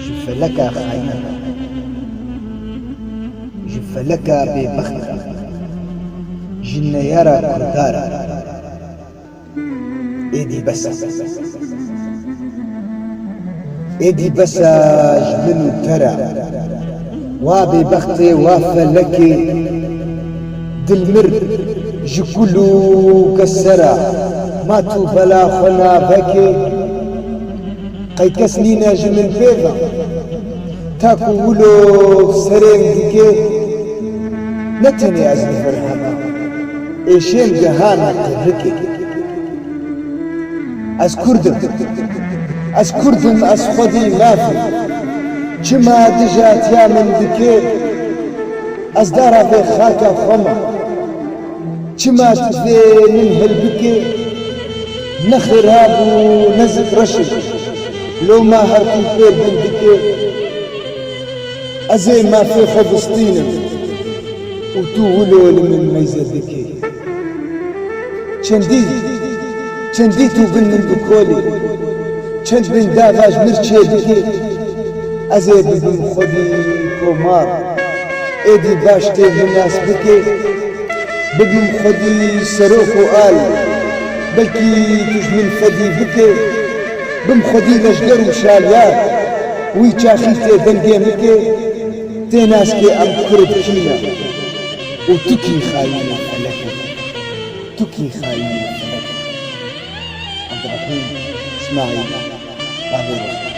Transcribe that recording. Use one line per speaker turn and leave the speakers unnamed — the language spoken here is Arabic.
جفلك خاينا، جفلك ببخت، جن يرى كردارا ايدي بس، ايدي بس جمن ترى وابي بختي وافلكي دلمر جكلو كسرا ما بلا خنا بكي قيك سنين جمن بيضا تاكو ولو سرين ديكي نتني ازل فرحنا ايشين جهانا قركي از كردم از خودي مافي جما دجات يا من ديكي از دارا في خاكا خما جما تفي من هلبكي نخرابو نزق رشد لو ما هرتي فير بندكي ازي ما في فلسطين وتولول من ميزدكي چندیتو بن من بکولی چند بن داغاج مرچه دکی ازی ببین خودی کمار ایدی باشتی مناس بکی ببین خودی سروخ و آل بلکی توش من فدی بکی بم خودی لشگر و شالیار وی چاخیتی دنگی مکی تیناس که ام کرد کینا و تکی خایینا فلکی تکی خایینا عبد الرحيم اسماعيل